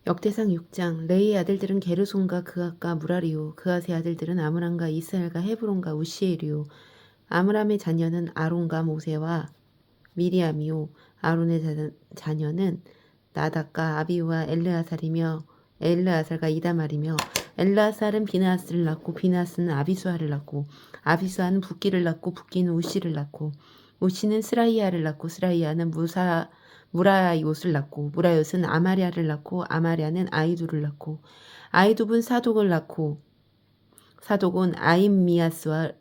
역대상 6장. 레이의 아들들은 게르손과 그앗과 무라리요. 그앗의 아들들은 아므람과 이스라엘과 헤브론과 우시엘이요. 아므람의 자녀는 아론과 모세와 미리암이요. 아론의 자녀는 나답과 아비우와 엘르아살이며 엘르아살과 이다말이며 엘르아살은 비나스를 낳고 비나스는 아비수아를 낳고 아비수아는 붓기를 낳고 붓기는 우시를 낳고 우시는 스라이아를 낳고 스라이아는 무라요스를 낳고 무라요스는 아마랴를 낳고 아마랴는 아이두를 낳고 아이두는 사독을 낳고 사독은 아이마아스를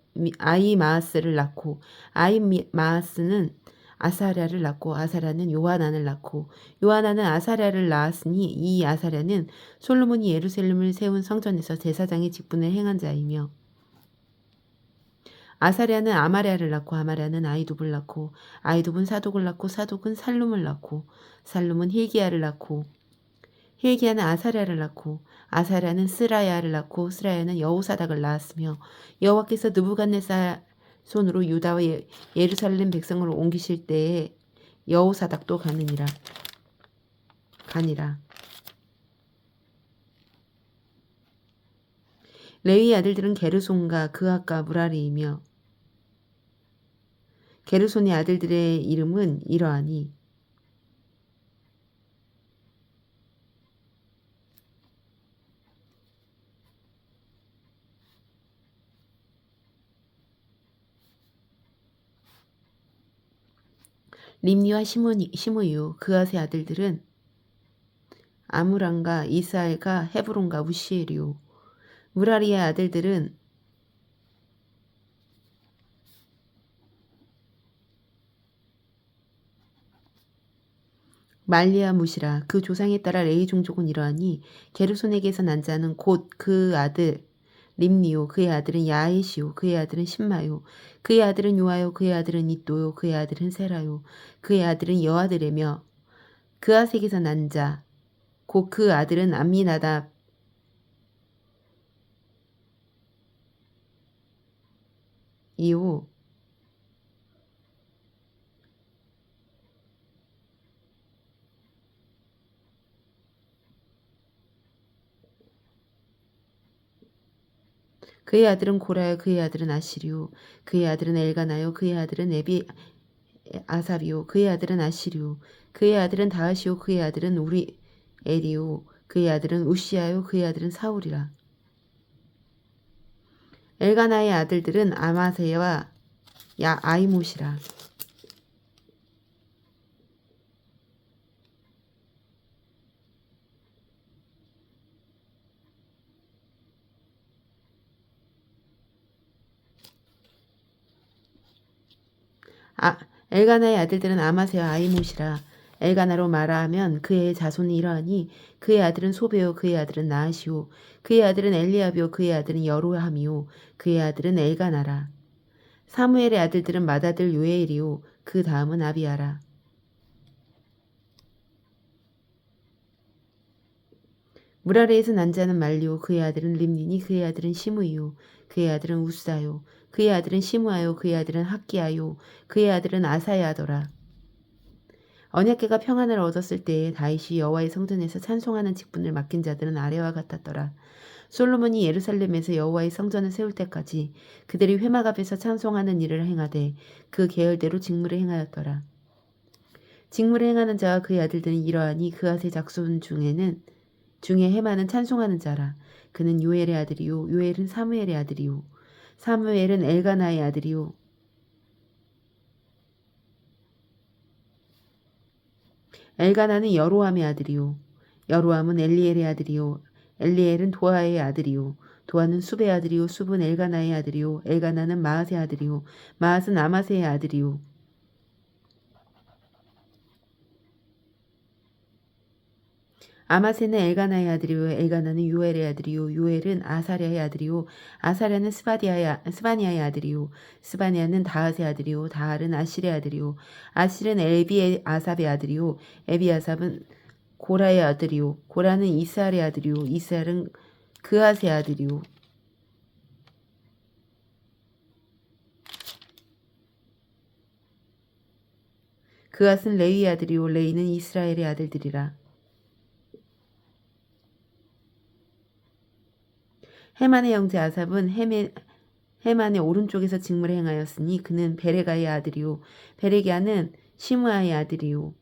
낳고 아이마아스는 아사랴를 낳고 아사랴는 요하난을 낳고 요하난은 아사랴를 낳았으니 이 아사랴는 솔로몬이 예루살렘을 세운 성전에서 제사장의 직분을 행한 자이며 아사랴는 아마랴를 낳고 아마랴는 아이둡을 낳고 아이둡은 사독을 낳고 사독은 살룸을 낳고 살룸은 힐기야를 낳고 힐기야는 아사랴를 낳고 아사랴는 스라야를 낳고 스라야는 여호사닥을 낳았으며 여호와께서 느부갓네살 손으로 유다와 예루살렘 백성을 옮기실 때에 여호사닥도 가니라. 레위 아들들은 게르손과 그앗과 무라리이며 게르손의 아들들의 이름은 이러하니 림니와 시므이요. 그앗의 아들들은 아므람과 이스알과 헤브론과 우시엘이요. 무라리의 아들들은 말리아 무시라. 그 조상에 따라 레위 종족은 이러하니 게르손에게서 난 자는 곧 그 아들 림니요. 그의 아들은 야헷이요. 그의 아들은 신마요. 그의 아들은 요아요. 그의 아들은 이또요. 그의 아들은 세라요. 그의 아들은 여아들이며 그아색에서 난 자 곧 그 아들은 암미나답이요. 그의 아들은 고라요. 그의 아들은 아시리요. 그의 아들은 엘가나요. 그의 아들은 아삽이요. 그의 아들은 아시리요. 그의 아들은 다하시요. 그의 아들은 우리엘이요. 그의 아들은 우시야요. 그의 아들은 사울이라. 엘가나의 아들들은 아마세와 아이못이라. 엘가나의 아들들은 아마세와 아이못이라. 엘가나로 말하면 그의 자손이 이러하니 그의 아들은 소베요. 그의 아들은 나하시요. 그의 아들은 엘리압이요. 그의 아들은 여로함이요. 그의 아들은 엘가나라. 사무엘의 아들들은 맏아들 요엘이요. 그 다음은 아비아라. 무라레에서 난 자는 말리오. 그의 아들은 림니니. 그의 아들은 시므이요. 그의 아들은 우사요. 그의 아들은 시므아요. 그의 아들은 학기야요. 그의 아들은 아사야더라. 언약궤가 평안을 얻었을 때에 다윗이 여호와의 성전에서 찬송하는 직분을 맡긴 자들은 아래와 같았더라. 솔로몬이 예루살렘에서 여호와의 성전을 세울 때까지 그들이 회막 앞에서 찬송하는 일을 행하되 그 계열대로 직무를 행하였더라. 직무를 행하는 자와 그의 아들들은 이러하니 그앗의 작손 중에 헤만은 찬송하는 자라. 그는 요엘의 아들이요. 요엘은 사무엘의 아들이요. 사무엘은 엘가나의 아들이요. 엘가나는 여로함의 아들이요. 여로함은 엘리엘의 아들이요. 엘리엘은 도아의 아들이요. 도아는 숲의 아들이요. 숲은 엘가나의 아들이요. 엘가나는 마앗의 아들이요. 마앗은 아마세의 아들이요. 아마세는 엘가나의 아들이요. 엘가나는 요엘의 아들이요. 요엘은 아사랴의 아들이요. 아사랴는 스바니아의 아들이요. 스바니아는 다핫의 아들이요. 다할은 아실의 아들이요. 아실은 엘비의 아삽의 아들이요. 에비아삽은 고라의 아들이요. 고라는 이스알의 아들이요. 이스알은 그앗의 아들이요. 그앗은 레위의 아들이요. 레위는 이스라엘의 아들들이라. 헤만의 형제 아삽은 헤만의 오른쪽에서 직무를 행하였으니 그는 베레가의 아들이요 베레기야는 시므아의 아들이요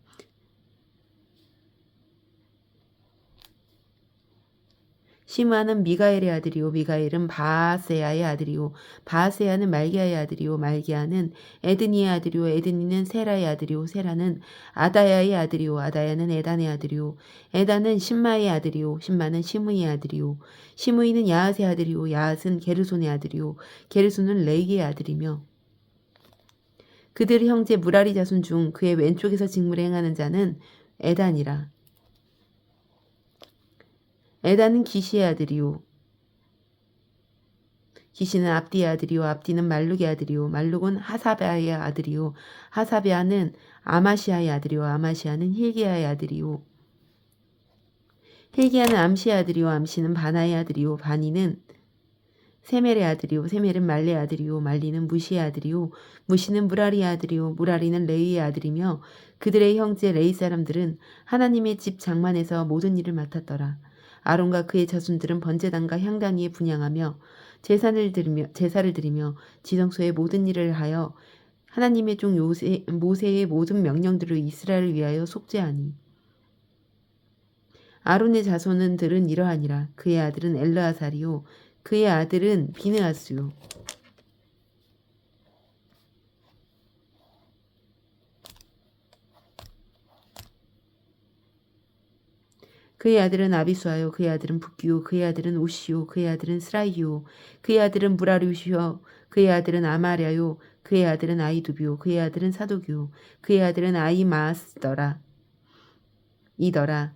시므아는 미가엘의 아들이요 미가엘은 바아세야의 아들이요 바아세야는 말기야의 아들이요 말기야는 에드니의 아들이요 에드니는 세라의 아들이요 세라는 아다야의 아들이요 아다야는 에단의 아들이요 에단은 신마의 아들이요 신마는 시므이의 아들이요 시므이는 야앗의 아들이요 야앗은 게르손의 아들이요 게르손은 레이의 아들이며 그들의 형제 무라리 자손 중 그의 왼쪽에서 직무를 행하는 자는 에단이라. 에단은 기시의 아들이요 기시는 압디의 아들이요 압디는 말룩의 아들이요 말룩은 하사베아의 아들이요 하사베아는 아마시아의 아들이요 아마시아는 힐기야의 아들이요 힐기야는 암시의 아들이요 암시는 바나의 아들이요 바니는 세멜의 아들이요 세멜은 말레의 아들이요 말리는 무시의 아들이요 무시는 무라리의 아들이요 무라리는 레이의 아들이며 그들의 형제 레이 사람들은 하나님의 집 장만에서 모든 일을 맡았더라. 아론과 그의 자손들은 번제단과 향단 위에 분향하며 제사를 드리며 지성소의 모든 일을 하여 하나님의 종 모세의 모든 명령들을 이스라엘을 위하여 속죄하니 아론의 자손들은 이러하니라. 그의 아들은 엘르아살이요 그의 아들은 비느하스요 그의 아들은 아비수아요 그의 아들은 붓기요 그의 아들은 우시요 그의 아들은 스라이요 그의 아들은 무라류시요 그의 아들은 아마랴요 그의 아들은 아이두비요 그의 아들은 사독이요 그의 아들은 아이마스더라 이더라.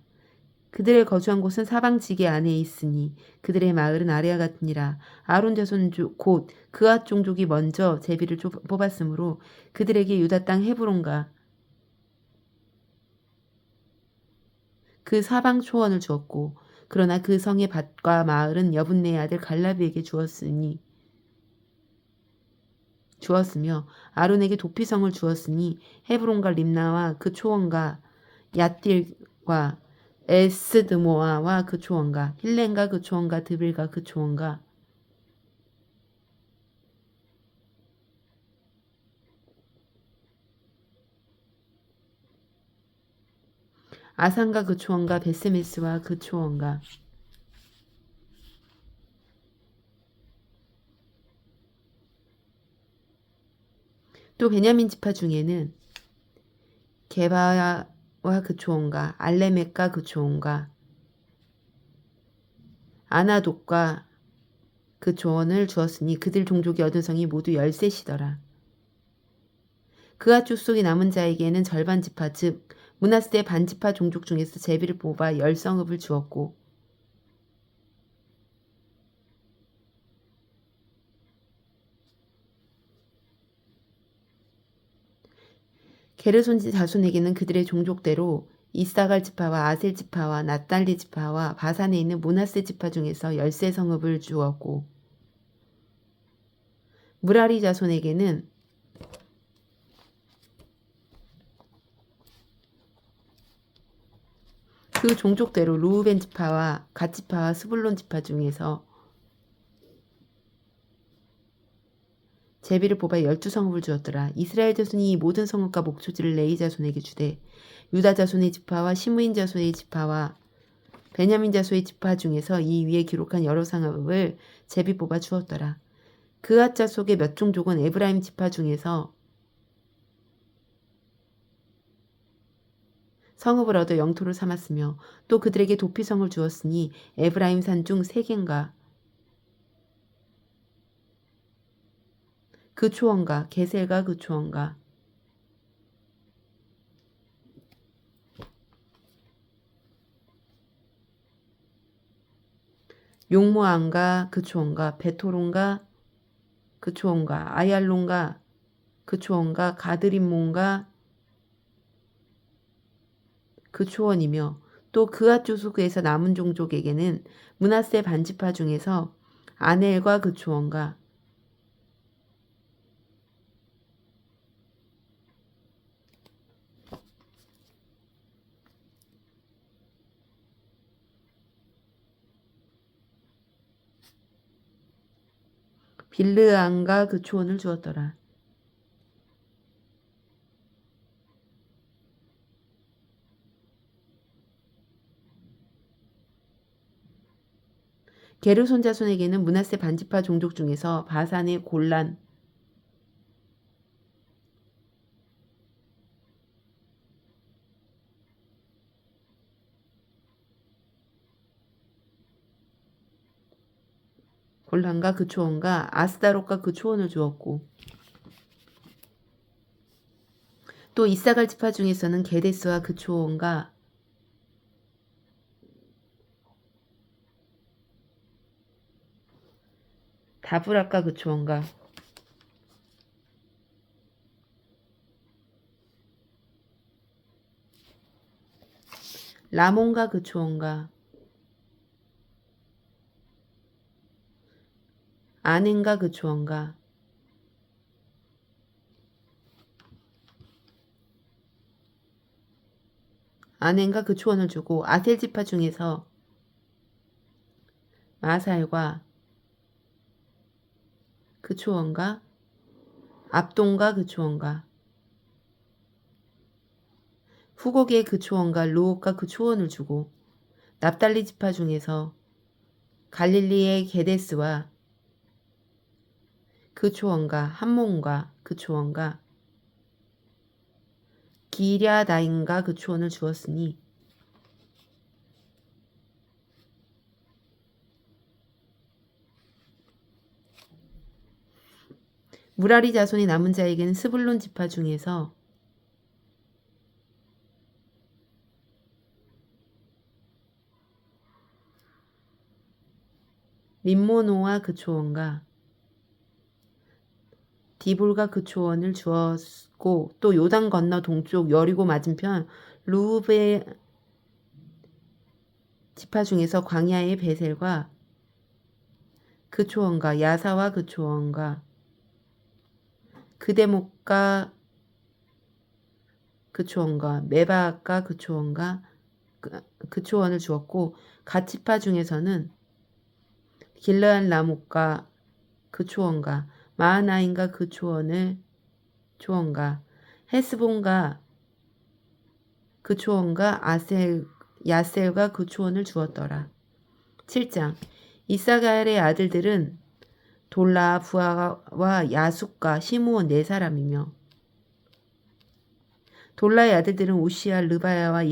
그들의 거주한 곳은 사방지게 안에 있으니 그들의 마을은 아래와 같으니라. 아론 자손 곧 그앗 종족이 먼저 제비를 뽑았으므로 그들에게 유다 땅 헤브론과 그 사방 초원을 주었고 그러나 그 성의 밭과 마을은 여분네의 아들 갈라비에게 주었으며 아론에게 도피성을 주었으니 헤브론과 림나와 그 초원과 얏딜과 에스드모아와 그 초원과 힐렌과 그 초원과 드빌과 그 초원과 아산과 그 초원과 베스메스와 그 초원과 또 베냐민 지파 중에는 게바와 그 초원과 알레멕과 그 초원과 아나독과 그 초원을 주었으니 그들 종족이 얻은 성이 모두 13이더라. 그앗 족속이 남은 자에게는 절반 지파 즉 므낫세 반지파 종족 중에서 제비를 뽑아 10성읍을 주었고 게르손 자손에게는 그들의 종족대로 이사갈 지파와 아셀 지파와 낫달리 지파와 바산에 있는 므낫세 지파 중에서 13성읍을 주었고 무라리 자손에게는 그 종족대로 루우벤 지파와 갓 지파와 스불론 지파 중에서 제비를 뽑아 12성읍을 주었더라. 이스라엘 자손이 이 모든 성읍과 목초지를 레이 자손에게 주되 유다 자손의 지파와 시므인 자손의 지파와 베냐민 자손의 지파 중에서 이 위에 기록한 여러 성읍을 제비 뽑아 주었더라. 그앗 자속의 몇 종족은 에브라임 지파 중에서 성읍을 얻어 영토를 삼았으며 또 그들에게 도피성을 주었으니 에브라임 산 중 세겐과 그 초원과 게셀과 그 초원과 용모안과 그 초원과 베토론과 그 초원과 아얄론과 그 초원과 가드림몬과 그 초원이며 또 그앗 조속에서 남은 종족에게는 므낫세 반지파 중에서 아넬과 그 초원과 빌르안과 그 초원을 주었더라. 게르손 자손에게는 므낫세 반지파 종족 중에서 바산의 골란과 그 초원과 아스다롯과 그 초원을 주었고, 또 이사갈 지파 중에서는 게데스와 그 초원과 다브락과 그 초원과 라몬과 그 초원과 아넨과 그 초원과 아넨과 그 초원을 주고, 아셀 지파 중에서 마살과 그 초원과 압돈과 그 초원과 후곡의 그 초원과 루옥과 그 초원을 주고, 납달리 지파 중에서 갈릴리의 게데스와 그 초원과 함몬과 그 초원과 기랴다임과 그 초원을 주었으니, 무라리 자손이 남은 자에게는 스불론 지파 중에서 림모노와 그 초원과 디볼과 그 초원을 주었고, 또 요단 건너 동쪽 여리고 맞은편 루브의 지파 중에서 광야의 베셀과 그 초원과 야사와 그 초원과 그대목과 그 초원과 메바과 그 초원과 그 초원을 주었고, 갓지파 중에서는 길르안 라목과 그 초원과 마하나임과 그 초원과 헤스본과 그 초원과 야셀과 그 초원을 주었더라. 7장. 이사갈의 아들들은 돌라, 부하와 야숙과 시므온 4사람이며, 돌라의 아들들은 우시아, 르바야와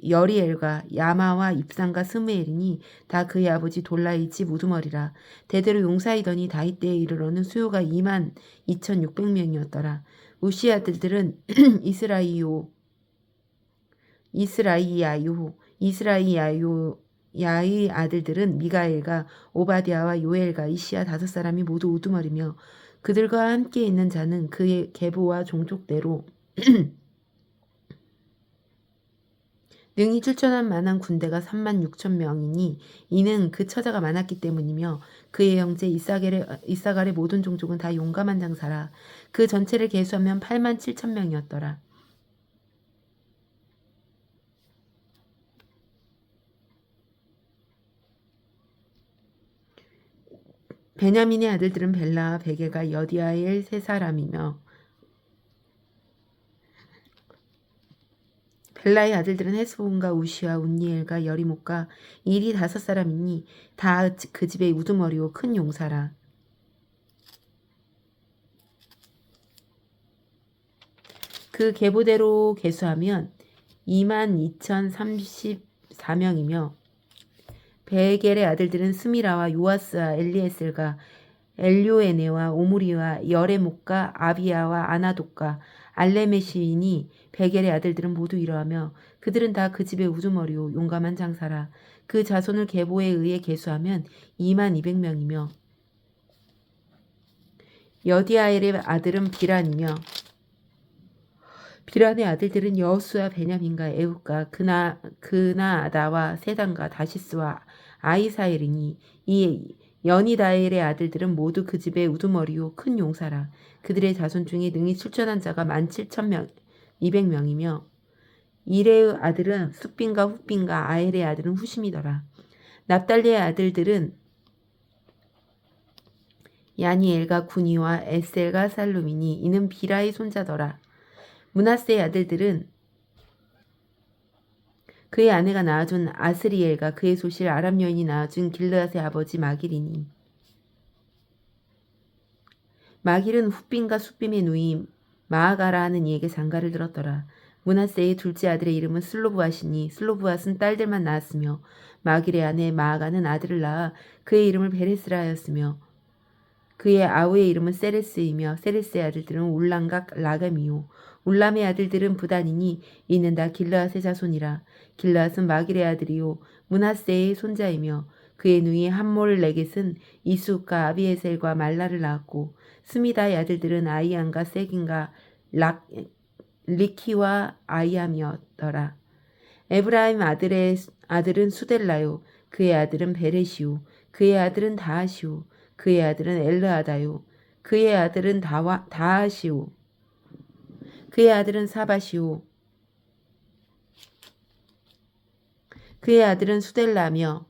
여리엘과 야마와 입산과 스므엘이니 다 그의 아버지 돌라의 집 우두머리라. 대대로 용사이더니 다윗 때에 이르러는 수요가 22,600명이었더라. 우시의 아들들은 이스라이야의 아들들은 미가엘과 오바댜와 요엘과 이시야 5사람이 모두 우두머리며, 그들과 함께 있는 자는 그의 계보와 종족대로 능히 출전할 만한 군대가 36,000명이니 이는 그 처자가 많았기 때문이며, 그의 형제 이사갈의 모든 종족은 다 용감한 장사라. 그 전체를 계수하면 87,000명이었더라. 베냐민의 아들들은 벨라와 베게가 여디아엘 3사람이며, 벨라의 아들들은 헤스본과 우시와 운니엘과 여리목과 일이 5사람이니 다 그 집의 우두머리요 큰 용사라. 그 계보대로 계수하면 22,034명이며, 베겔의 아들들은 스미라와 요아스와 엘리에셀과 엘요에네와 오므리와 여레목과 아비야와 아나독과 알레메시이니 베겔의 아들들은 모두 이러하며, 그들은 다 그 집의 우두머리요 용감한 장사라. 그 자손을 계보에 의해 계수하면 22,200명이며, 여디아엘의 아들은 비란이며, 비란의 아들들은 여호수아 베냐민과 에훗과 그나아다와 세단과 다시스와 아이사엘이니 이 여니다엘의 아들들은 모두 그 집의 우두머리요 큰 용사라. 그들의 자손 중에 능히 출전한 자가 17,200명이며, 이레의 아들은 숫빈과 훗빈과 아엘의 아들은 후심이더라. 납달리의 아들들은 야니엘과 구니와 에셀과 살룸이니 이는 비라의 손자더라. 므낫세의 아들들은 그의 아내가 낳아준 아스리엘과 그의 소실 아람 여인이 낳아준 길르앗의 아버지 마길이니 마길은 훗빔과 숫빔의 누이 마아가라 하는 이에게 장가를 들었더라. 므낫세의 둘째 아들의 이름은 슬로브앗이니 슬로브앗은 딸들만 낳았으며 마길의 아내 마아가는 아들을 낳아 그의 이름을 베레스라 하였으며 그의 아우의 이름은 세레스이며 세레스의 아들들은 울람과 라감이요 울람의 아들들은 부단이니 이는 다 길르앗의 자손이라. 길르앗은 마길의 아들이요 므낫세의 손자이며 그의 누이 함몰레겟은 이숫과 아비에셀과 말라를 낳았고 스미다의 아들들은 아이안과 세긴과 리키와 아이암이었더라. 에브라임 아들은 수델라요 그의 아들은 베레시요 그의 아들은 다하시요 그의 아들은 엘르아다요 그의 아들은 다하시오 그의 아들은 사바시오 그의 아들은 수델라며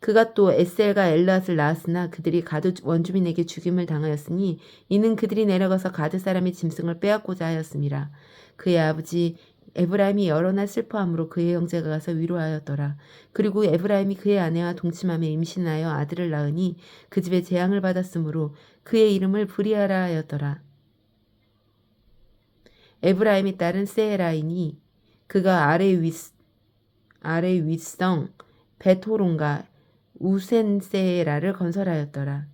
그가 또 에셀과 엘르앗을 낳았으나 그들이 가드 원주민에게 죽임을 당하였으니 이는 그들이 내려가서 가드 사람의 짐승을 빼앗고자 하였음이라. 그의 아버지 에브라임이 여러 날 슬퍼함으로 그의 형제가 가서 위로하였더라. 그리고 에브라임이 그의 아내와 동침함에 임신하여 아들을 낳으니 그 집에 재앙을 받았으므로 그의 이름을 브리아라 하였더라. 에브라임의 딸은 세에라이니 그가 아래 윗성 베토론과 우센세라를 건설하였더라.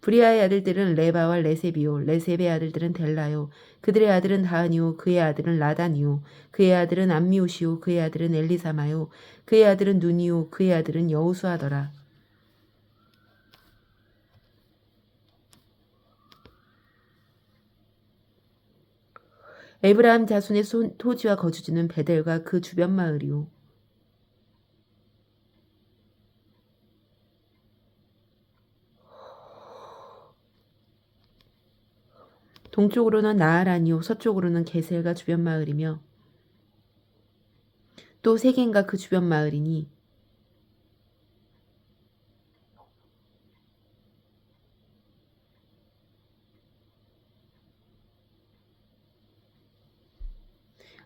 브리아의 아들들은 레바와 레셉이요 레셉의 아들들은 델라요 그들의 아들은 다하니요 그의 아들은 라단이요 그의 아들은 암미옷이요 그의 아들은 엘리사마요 그의 아들은 눈이요 그의 아들은 여우수하더라. 에브라임 자손의 토지와 거주지는 베델과 그 주변 마을이요 동쪽으로는 나아란이요 서쪽으로는 게셀과 주변 마을이며 또 세겐과 그 주변 마을이니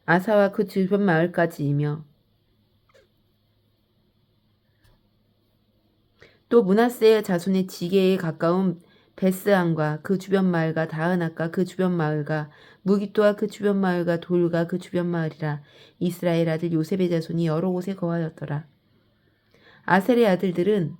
아사와 그 주변 마을까지이며 또 므낫세의 자손의 지게에 가까운 베스안과 그 주변 마을과 다은악과 그 주변 마을과 무기토와 그 주변 마을과 돌과 그 주변 마을이라. 이스라엘 아들 요셉의 자손이 여러 곳에 거하였더라. 아셀의 아들들은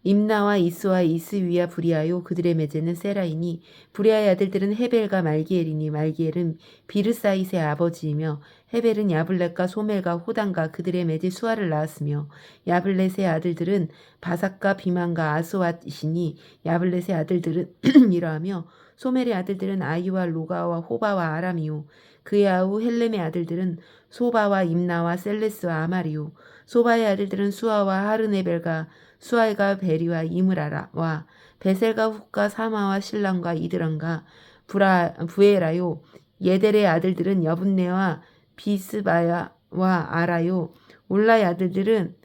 임나와 이스와 이스위와 부리아요 그들의 매제는 세라이니 부리아의 아들들은 헤벨과 말기엘이니 말기엘은 비르사잇의 아버지이며 헤벨은 야블렛과 소멜과 호단과 그들의 매제 수아를 낳았으며 야블렛의 아들들은 바삭과 비만과 아스왓이시니 야블렛의 아들들은 이러하며 소멜의 아들들은 아이와 로가와 호바와 아람이요 그의 아우 헬렘의 아들들은 소바와 임나와 셀레스와 아마리요 소바의 아들들은 수아와 하르네벨과 수아이가 베리와 이므라와 베셀과 훅과 사마와 신랑과 이드랑과 부에라요 예델의 아들들은 여분네와 비스바야와 아라요 올라의 아들들은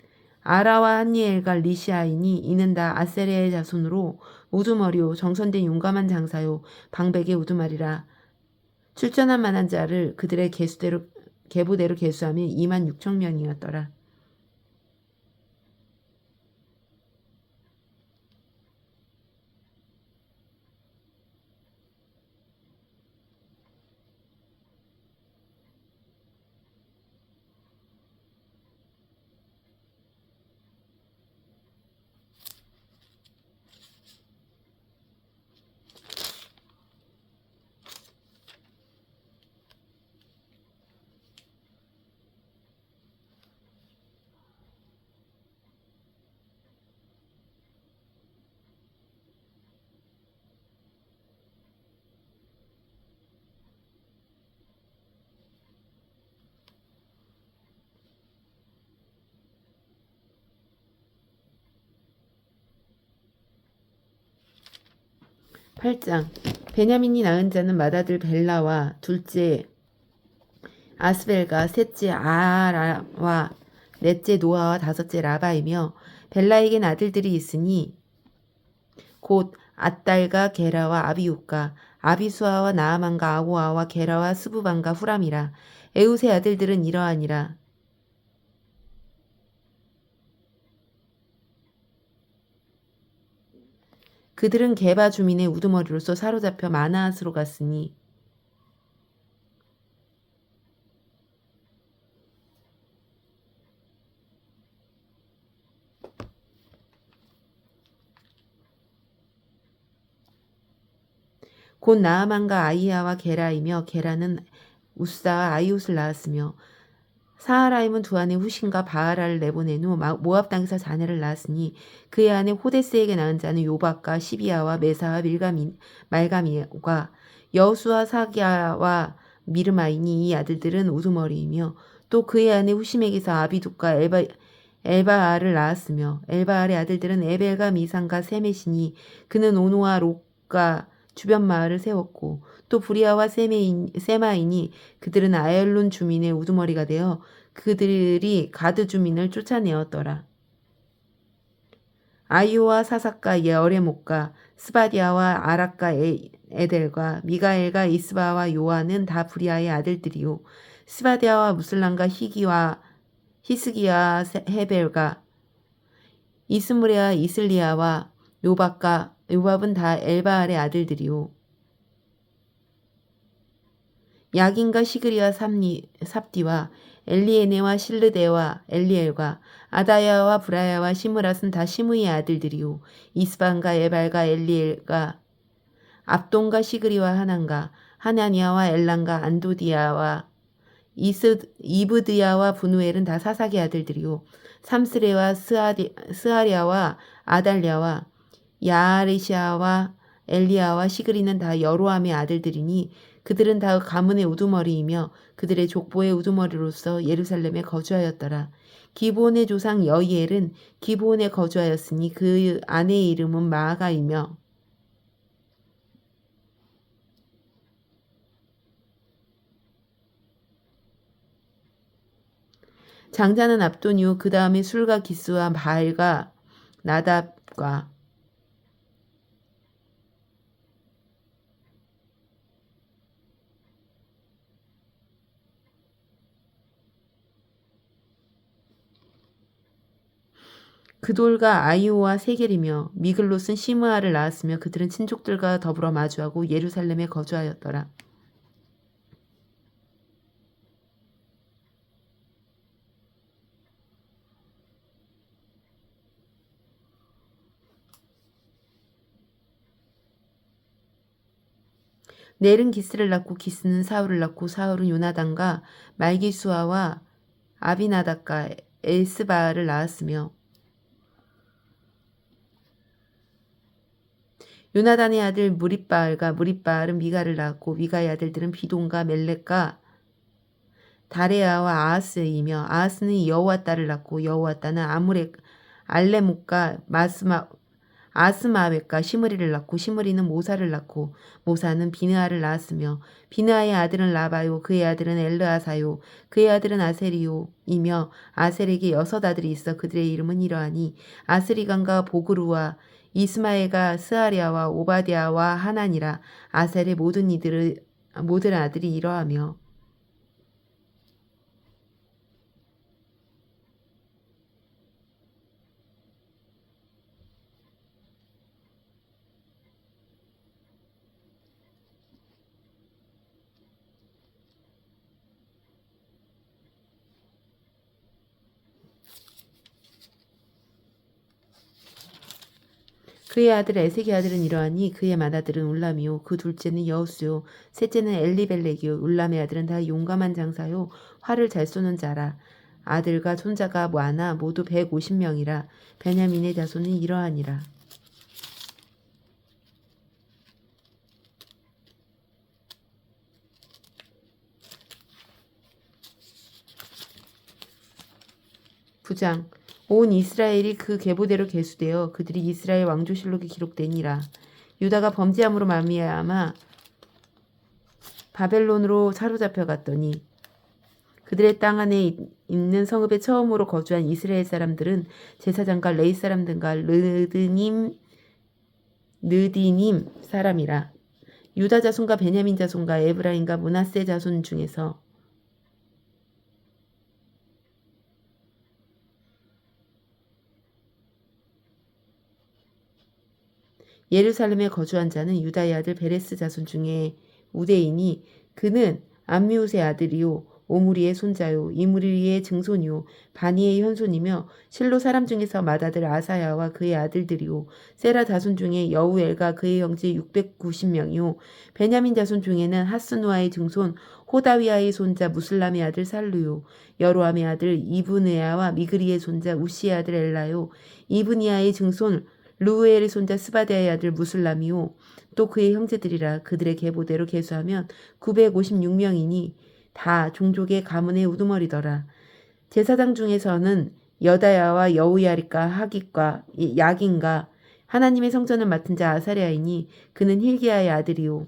아라와 한니엘과 리시아이니 이는 다 아세레의 자손으로 우두머리요 정선된 용감한 장사요 방백의 우두말이라. 출전할 만한 자를 그들의 계부대로 계수하면 26,000명이었더라. (8장) 베냐민이 낳은 자는 맏아들 벨라와 둘째 아스벨과 셋째 아라와 넷째 노아와 다섯째 라바이며 벨라에겐 아들들이 있으니 곧 앗달과 게라와 아비웃과 아비수아와 나아만과 아고아와 게라와 스부반과 후람이라. 에웃의 아들들은 이러하니라. 그들은 게바 주민의 우두머리로서 사로잡혀 마나앗으로 갔으니 곧 나아만과 아이야와 게라이며 게라는 우사와 아이웃을 낳았으며 사하라임은 두 아내 후신과 바하라를 내보낸 후 모압 땅에서 자녀를 낳았으니 그의 아내 호데스에게 낳은 자는 요박과 시비아와 메사와 말가미와 여수와 사기야와 미르마이니. 이 아들들은 우두머리이며 또 그의 아내 후심에게서 아비둑과 엘바알을 낳았으며 엘바알의 아들들은 에벨과 미상과 세메시니. 그는 오노와 롯과 주변 마을을 세웠고 또 부리아와 세마이니. 그들은 아얄론 주민의 우두머리가 되어 그들이 가드 주민을 쫓아내었더라. 아이오와 사삭과 여레목과 스바디아와 아락과 에델과 미가엘과 이스바와 요아는 다 부리아의 아들들이요 스바디아와 무슬람과 히스기와 헤벨과 이스무레와 이슬리아와 요밥은 다 엘바알의 아들들이요 야긴과 시그리와 삽디와 엘리에네와 실르데와 엘리엘과 아다야와 브라야와 시므랏은 다 시므이의 아들들이요 이스반과 에발과 엘리엘과 압돈과 시그리와 하난과 하나니아와 엘란과 안도디아와 이브드야와 분우엘은 다 사삭의 아들들이요 삼스레와 스아리아와 아달랴와 야아레시아와 엘리야와 시그리는 다 여로함의 아들들이니 그들은 다 가문의 우두머리이며 그들의 족보의 우두머리로서 예루살렘에 거주하였더라. 기브온의 조상 여이엘은 기브온에 거주하였으니 그 아내의 이름은 마아가이며 장자는 압돈이요 그 다음에 술과 기스와 바알과 나답과 그돌과 아이오와 세겔이며 미글롯은 시므아를 낳았으며 그들은 친족들과 더불어 마주하고 예루살렘에 거주하였더라. 넬은 기스를 낳고 기스는 사울을 낳고 사울은 요나단과 말기수아와 아비나답과 에스바알을 낳았으며 요나단의 아들 무립바알과 무립바알은 미가를 낳았고 미가의 아들들은 비돈과 멜렉과 다레아와 아하스이며 아하스는 여호와따를 낳고 여호와따는 알레목과 아스마웻과 시므리를 낳고 시므리는 모사를 낳고 모사는 비느하를 낳았으며 비느하의 아들은 라바요 그의 아들은 엘르아사요 그의 아들은 아세리요이며 아셀에게 6 아들이 있어 그들의 이름은 이러하니 아스리간과 보그루와 이스마엘과 스아리아와 오바디아와 하나니라. 아셀의 모든 아들이 이러하며 그의 아들 에색의 아들은 이러하니 그의 맏아들은 울람이요 그 둘째는 여우스요 셋째는 엘리벨렉이요 울람의 아들은 다 용감한 장사요 활을 잘 쏘는 자라. 아들과 손자가 많아 모두 150명이라. 베냐민의 자손은 이러하니라. 부장 온 이스라엘이 그 계보대로 계수되어 그들이 이스라엘 왕조실록에 기록되니라. 유다가 범죄함으로 말미암아 바벨론으로 사로잡혀 갔더니 그들의 땅 안에 있는 성읍에 처음으로 거주한 이스라엘 사람들은 제사장과 레위 사람들과 느디님 사람이라. 유다 자손과 베냐민 자손과 에브라임과 므낫세 자손 중에서 예루살렘에 거주한 자는 유다의 아들 베레스 자손 중에 우대이니 그는 암미웃의 아들이요 오므리의 손자요 이므리의 증손이요 바니의 현손이며 실로 사람 중에서 맏아들 아사야와 그의 아들들이요 세라 자손 중에 여우엘과 그의 형제 690명이요 베냐민 자손 중에는 하스누아의 증손 호다위아의 손자 무슬람의 아들 살루요 여로함의 아들 이브느야와 미그리의 손자 우시의 아들 엘라요 이브니아의 증손 루우엘의 손자 스바디아의 아들 무슬람이요 또 그의 형제들이라. 그들의 계보대로 계수하면 956명이니 다 종족의 가문의 우두머리더라. 제사장 중에서는 여다야와 여우야립과 하깃과 야긴과 하나님의 성전을 맡은 자 아사랴이니 그는 힐기야의 아들이요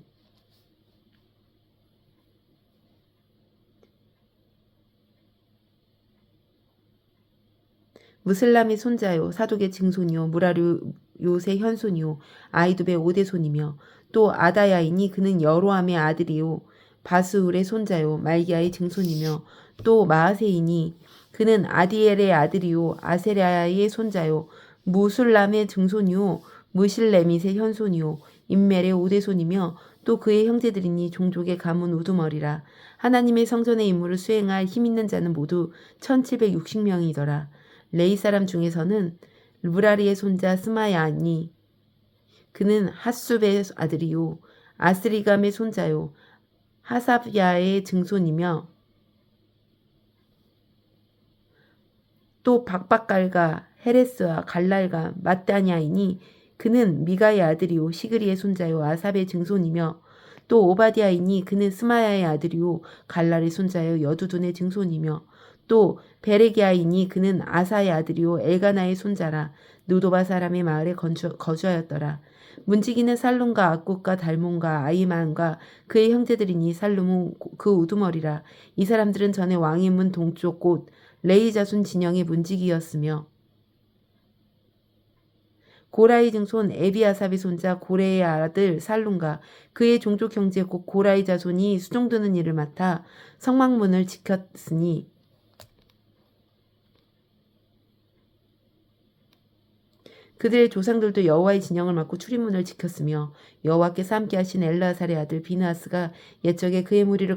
무슬람의 손자요 사독의 증손이요 무라리옷의 현손이요 아이두베 5대 손이며 또 아다야이니 그는 여로함의 아들이요 바스울의 손자요 말기야의 증손이며 또 마아세이니 그는 아디엘의 아들이요 아세랴의 손자요 무술람의 증손이요 무실레밋의 현손이요 임멜의 5대 손이며 또 그의 형제들이니 종족의 가문 우두머리라. 하나님의 성전의 임무를 수행할 힘있는 자는 모두 1760명이더라. 레이 사람 중에서는 무라리의 손자 스마야니 그는 핫숲의 아들이요 아스리감의 손자요 하삽야의 증손이며 또 박박갈과 헤레스와 갈랄과 마따냐이니 그는 미가의 아들이요 시그리의 손자요 아삽의 증손이며 또 오바디아이니 그는 스마야의 아들이요 갈랄의 손자요 여두둔의 증손이며 또 베레기아이니 그는 아사의 아들이요 엘가나의 손자라. 누도바 사람의 마을에 거주하였더라. 문지기는 살룸과 악국과 달몬과 아이만과 그의 형제들이니 살룸은 그 우두머리라. 이 사람들은 전에 왕의 문 동쪽 곳 레이 자손 진영의 문지기였으며 고라의 증손 에비아삽의 손자 고레의 아들 살룸과 그의 종족 형제 곧 고라의 자손이 수종드는 일을 맡아 성막문을 지켰으니 그들의 조상들도 여호와의 진영을 맡고 출입문을 지켰으며 여호와께서 함께 하신 엘라살의 아들 비느하스가 옛적에 그의 무리를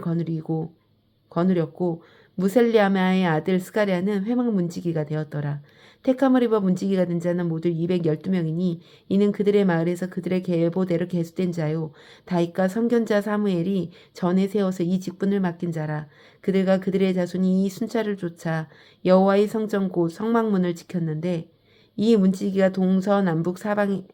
거느렸고 무셀리아마의 아들 스가랴는 회막 문지기가 되었더라. 택함을 입어 문지기가 된 자는 모두 212명이니 이는 그들의 마을에서 그들의 계보대로 계수된 자요 다윗과 선견자 사무엘이 전에 세워서 이 직분을 맡긴 자라. 그들과 그들의 자손이 이 순찰을 쫓아 여호와의 성전 곧 성막문을 지켰는데 이 문지기가 동서남북 사방에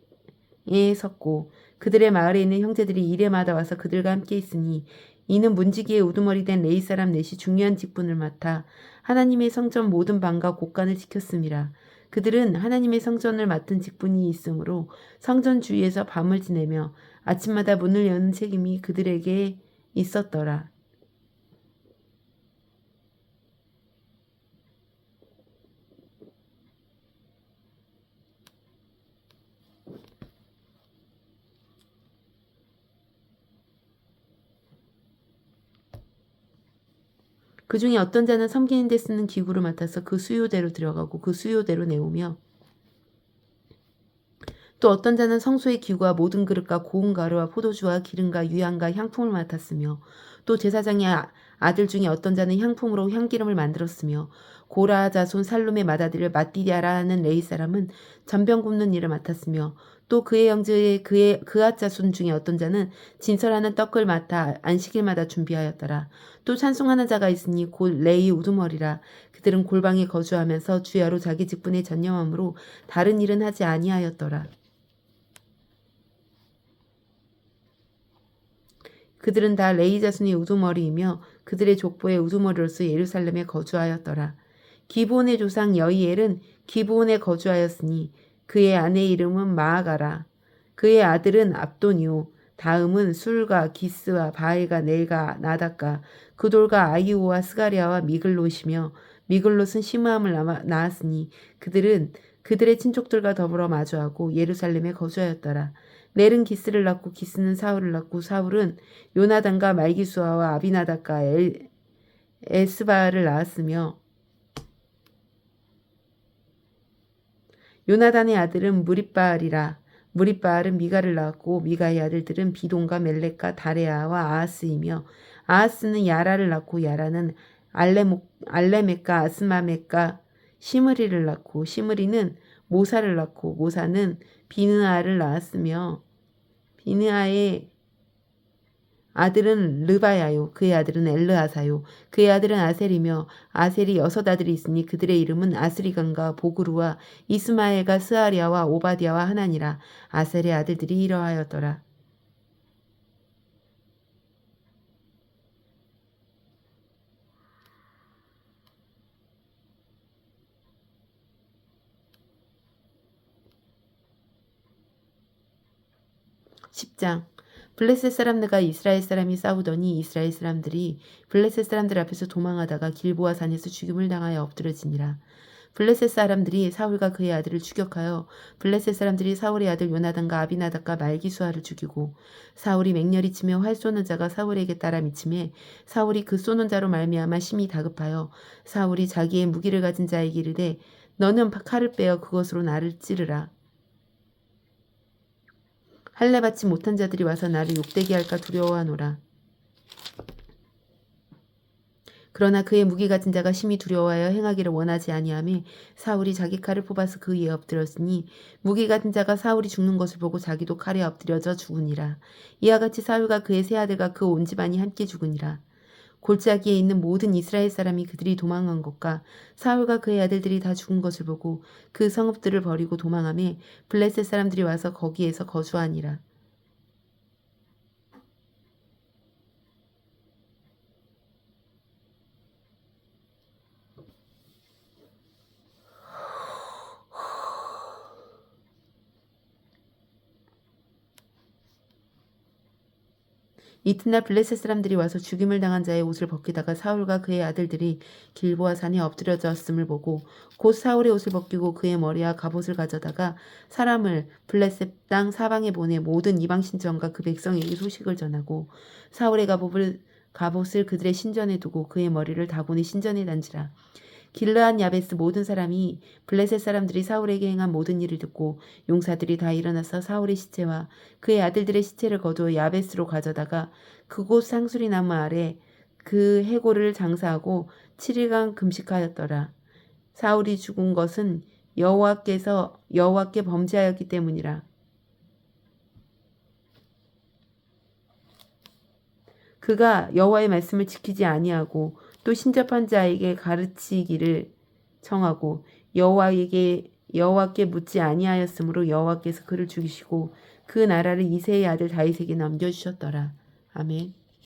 섰고 그들의 마을에 있는 형제들이 이레마다 와서 그들과 함께 있으니 이는 문지기의 우두머리 된 레이 사람 넷이 중요한 직분을 맡아 하나님의 성전 모든 방과 곳간을 지켰음이라. 그들은 하나님의 성전을 맡은 직분이 있으므로 성전 주위에서 밤을 지내며 아침마다 문을 여는 책임이 그들에게 있었더라. 그 중에 어떤 자는 섬기는 데 쓰는 기구를 맡아서 그 수요대로 들어가고 그 수요대로 내오며 또 어떤 자는 성소의 기구와 모든 그릇과 고운 가루와 포도주와 기름과 유향과 향품을 맡았으며 또 제사장의 아들 중에 어떤 자는 향품으로 향기름을 만들었으며 고라 자손 살룸의 맏아들 마띠디아라 하는 레이 사람은 전병 굽는 일을 맡았으며 또 그의 형제의 그앗 자손 중에 어떤 자는 진설하는 떡을 맡아 안식일마다 준비하였더라. 또 찬송하는 자가 있으니 곧 레이 우두머리라. 그들은 골방에 거주하면서 주야로 자기 직분에 전념함으로 다른 일은 하지 아니하였더라. 그들은 다 레이 자손의 우두머리이며 그들의 족보의 우두머리로서 예루살렘에 거주하였더라. 기브온의 조상 여이엘은 기브온에 거주하였으니 그의 아내의 이름은 마아가라. 그의 아들은 압돈이요 다음은 술과 기스와 바알과 넬과 나닷과 그돌과 아이오와 스가리아와 미글롯이며 미글롯은 시므함을 낳았으니 그들은 그들의 친족들과 더불어 마주하고 예루살렘에 거주하였더라. 넬은 기스를 낳고 기스는 사울을 낳고 사울은 요나단과 말기수아와 아비나답과 에스바를 낳았으며 요나단의 아들은 무립바알이라. 무립바알은 미가를 낳았고 미가의 아들들은 비돈과 멜렉과 다레아와 아하스이며 아하스는 야라를 낳고 야라는 알레멕과 아스마멕과 시므리를 낳고 시므리는 모사를 낳고 모사는 비느아를 낳았으며 비느아의 아들은 르바야요 그의 아들은 엘르아사요 그의 아들은 아셀이며 아셀이 6 아들이 있으니 그들의 이름은 아스리간과 보그루와 이스마엘과 스아리아와 오바디아와 하나니라. 아셀의 아들들이 이러하였더라. 10장 블레셋 사람들과 이스라엘 사람이 싸우더니 이스라엘 사람들이 블레셋 사람들 앞에서 도망하다가 길보아 산에서 죽임을 당하여 엎드러지니라. 블레셋 사람들이 사울과 그의 아들을 추격하여 블레셋 사람들이 사울의 아들 요나단과 아비나답과 말기수아를 죽이고 사울이 맹렬히 치며 활 쏘는 자가 사울에게 따라 미치매 사울이 그 쏘는 자로 말미암아 심히 다급하여 사울이 자기의 무기를 가진 자에게 이르되 너는 칼을 빼어 그것으로 나를 찌르라. 할례 받지 못한 자들이 와서 나를 욕되게 할까 두려워하노라. 그러나 그의 무기 가진 자가 심히 두려워하여 행하기를 원하지 아니하매 사울이 자기 칼을 뽑아서 그 위에 엎드렸으니 무기 가진 자가 사울이 죽는 것을 보고 자기도 칼에 엎드려져 죽으니라. 이와 같이 사울과 그의 세 아들과 그 온 집안이 함께 죽으니라. 골짜기에 있는 모든 이스라엘 사람이 그들이 도망한 것과 사울과 그의 아들들이 다 죽은 것을 보고 그 성읍들을 버리고 도망하며 블레셋 사람들이 와서 거기에서 거주하니라. 이튿날 블레셋 사람들이 와서 죽임을 당한 자의 옷을 벗기다가 사울과 그의 아들들이 길보아 산에 엎드려졌음을 보고 곧 사울의 옷을 벗기고 그의 머리와 갑옷을 가져다가 사람을 블레셋 땅 사방에 보내 모든 이방 신전과 그 백성에게 소식을 전하고 사울의 갑옷을 그들의 신전에 두고 그의 머리를 다곤의 신전에 단지라. 길르앗 야베스 모든 사람이 블레셋 사람들이 사울에게 행한 모든 일을 듣고 용사들이 다 일어나서 사울의 시체와 그의 아들들의 시체를 거두어 야베스로 가져다가 그곳 상수리 나무 아래 그 해골을 장사하고 7일간 금식하였더라. 사울이 죽은 것은 여호와께 범죄하였기 때문이라. 그가 여호와의 말씀을 지키지 아니하고 또 신접한 자에게 가르치기를 청하고 여호와께 묻지 아니하였으므로 여호와께서 그를 죽이시고 그 나라를 이새의 아들 다윗에게 넘겨주셨더라. 아멘.